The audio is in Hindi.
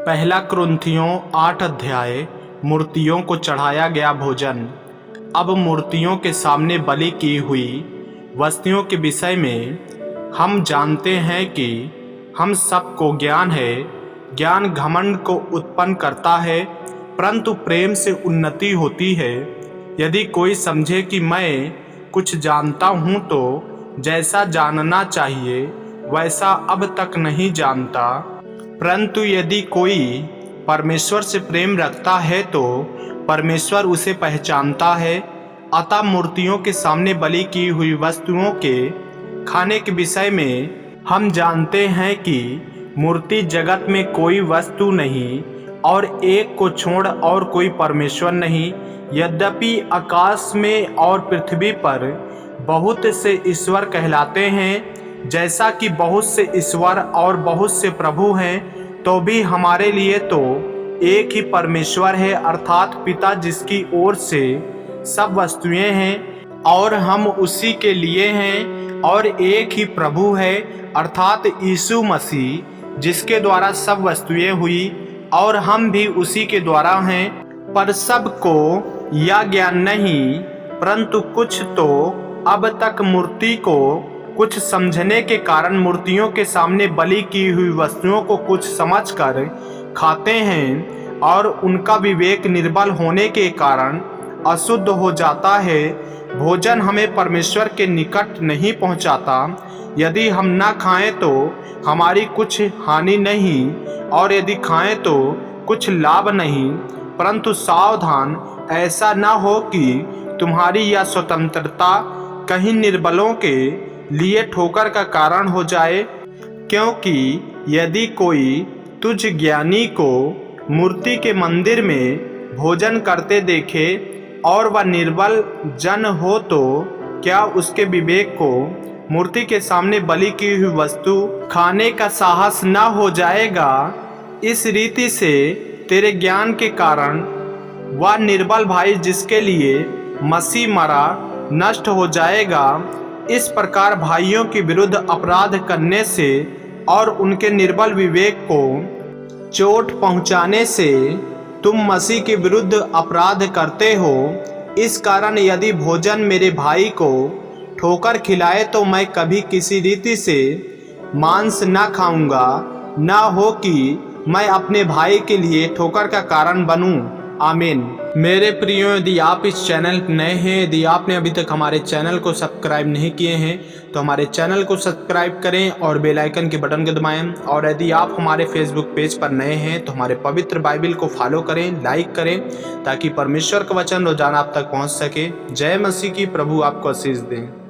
पहला कुरिन्थियों 8 अध्याय। मूर्तियों को चढ़ाया गया भोजन। अब मूर्तियों के सामने बलि की हुई वस्तुओं के विषय में हम जानते हैं कि हम सबको ज्ञान है। ज्ञान घमंड को उत्पन्न करता है, परंतु प्रेम से उन्नति होती है। यदि कोई समझे कि मैं कुछ जानता हूँ तो जैसा जानना चाहिए वैसा अब तक नहीं जानता, परंतु यदि कोई परमेश्वर से प्रेम रखता है तो परमेश्वर उसे पहचानता है। अतः मूर्तियों के सामने बलि की हुई वस्तुओं के खाने के विषय में हम जानते हैं कि मूर्ति जगत में कोई वस्तु नहीं और एक को छोड़ और कोई परमेश्वर नहीं। यद्यपि आकाश में और पृथ्वी पर बहुत से ईश्वर कहलाते हैं, जैसा कि बहुत से ईश्वर और बहुत से प्रभु हैं, तो भी हमारे लिए तो एक ही परमेश्वर है, अर्थात पिता, जिसकी ओर से सब वस्तुएं हैं और हम उसी के लिए हैं। और एक ही प्रभु है, अर्थात यीशु मसीह, जिसके द्वारा सब वस्तुएं हुई और हम भी उसी के द्वारा हैं। पर सबको यह ज्ञान नहीं, परंतु कुछ तो अब तक मूर्ति को कुछ समझने के कारण मूर्तियों के सामने बलि की हुई वस्तुओं को कुछ समझकर खाते हैं और उनका विवेक निर्बल होने के कारण अशुद्ध हो जाता है। भोजन हमें परमेश्वर के निकट नहीं पहुंचाता। यदि हम ना खाएं तो हमारी कुछ हानि नहीं, और यदि खाएं तो कुछ लाभ नहीं। परंतु सावधान, ऐसा ना हो कि तुम्हारी यह स्वतंत्रता कहीं निर्बलों के लिए ठोकर का कारण हो जाए। क्योंकि यदि कोई तुझ ज्ञानी को मूर्ति के मंदिर में भोजन करते देखे और वह निर्बल जन हो, तो क्या उसके विवेक को मूर्ति के सामने बलि की हुई वस्तु खाने का साहस न हो जाएगा? इस रीति से तेरे ज्ञान के कारण वह निर्बल भाई जिसके लिए मसीह मरा नष्ट हो जाएगा। इस प्रकार भाइयों के विरुद्ध अपराध करने से और उनके निर्बल विवेक को चोट पहुंचाने से तुम मसीह के विरुद्ध अपराध करते हो। इस कारण यदि भोजन मेरे भाई को ठोकर खिलाए तो मैं कभी किसी रीति से मांस न खाऊंगा, न हो कि मैं अपने भाई के लिए ठोकर का कारण बनूं। आमीन। मेरे प्रियो, यदि आप इस चैनल पर नए हैं, यदि आपने अभी तक हमारे चैनल को सब्सक्राइब नहीं किए हैं तो हमारे चैनल को सब्सक्राइब करें और बेल आइकन के बटन को दबाएं। और यदि आप हमारे फेसबुक पेज पर नए हैं तो हमारे पवित्र बाइबल को फॉलो करें, लाइक करें, ताकि परमेश्वर का वचन रोजाना आप तक पहुंच सके। जय मसीह की। प्रभु आपको आशीष दें।